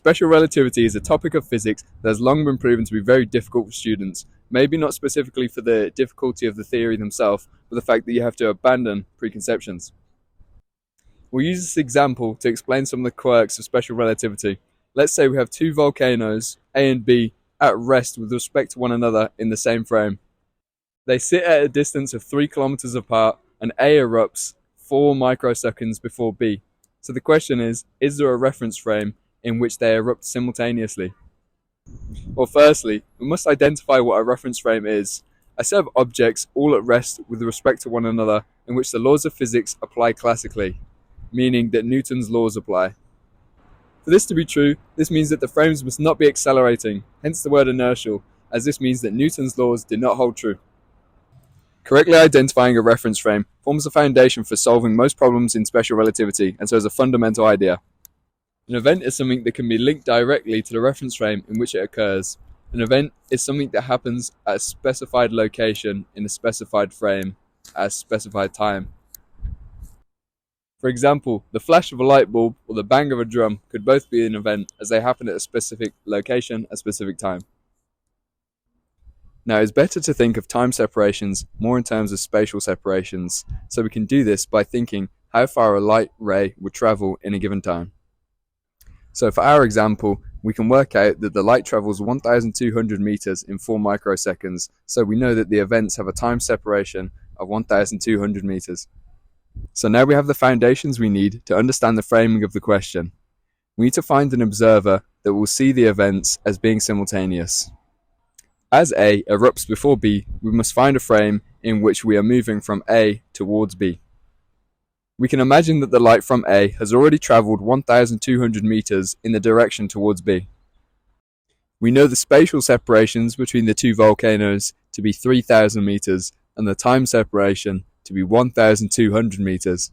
Special relativity is a topic of physics that has long been proven to be very difficult for students, maybe not specifically for the difficulty of the theory themselves, but the fact that you have to abandon preconceptions. We'll use this example to explain some of the quirks of special relativity. Let's say we have two volcanoes, A and B, at rest with respect to one another in the same frame. They sit at a distance of 3 kilometers apart, and A erupts 4 microseconds before B. So the question is there a reference frame in which they erupt simultaneously? Well, firstly, we must identify what a reference frame is. A set of objects all at rest with respect to one another in which the laws of physics apply classically, meaning that Newton's laws apply. For this to be true, this means that the frames must not be accelerating, hence the word inertial, as this means that Newton's laws do not hold true. Correctly identifying a reference frame forms the foundation for solving most problems in special relativity, and so is a fundamental idea. An event is something that can be linked directly to the reference frame in which it occurs. An event is something that happens at a specified location in a specified frame at a specified time. For example, the flash of a light bulb or the bang of a drum could both be an event as they happen at a specific location at a specific time. Now, it's better to think of time separations more in terms of spatial separations, so we can do this by thinking how far a light ray would travel in a given time. So for our example, we can work out that the light travels 1,200 meters in 4 microseconds, so we know that the events have a time separation of 1,200 meters. So now we have the foundations we need to understand the framing of the question. We need to find an observer that will see the events as being simultaneous. As A erupts before B, we must find a frame in which we are moving from A towards B. We can imagine that the light from A has already travelled 1,200 meters in the direction towards B. We know the spatial separations between the two volcanoes to be 3,000 meters and the time separation to be 1,200 meters.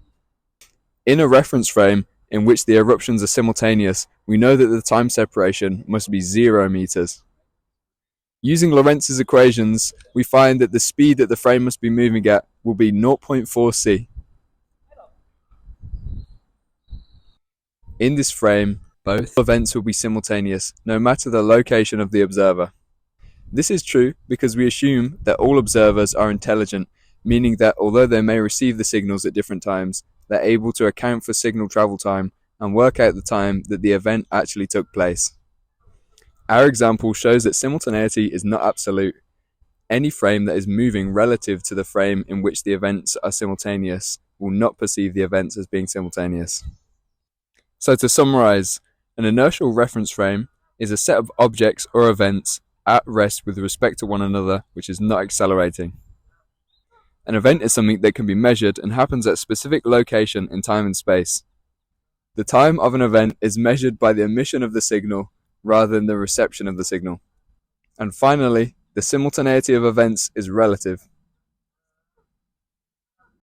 In a reference frame in which the eruptions are simultaneous, we know that the time separation must be 0 meters. Using Lorentz's equations, we find that the speed that the frame must be moving at will be 0.4 c. In this frame, both events will be simultaneous, no matter the location of the observer. This is true because we assume that all observers are intelligent, meaning that although they may receive the signals at different times, they're able to account for signal travel time and work out the time that the event actually took place. Our example shows that simultaneity is not absolute. Any frame that is moving relative to the frame in which the events are simultaneous will not perceive the events as being simultaneous. So to summarize, an inertial reference frame is a set of objects or events at rest with respect to one another which is not accelerating. An event is something that can be measured and happens at a specific location in time and space. The time of an event is measured by the emission of the signal rather than the reception of the signal. And finally, the simultaneity of events is relative.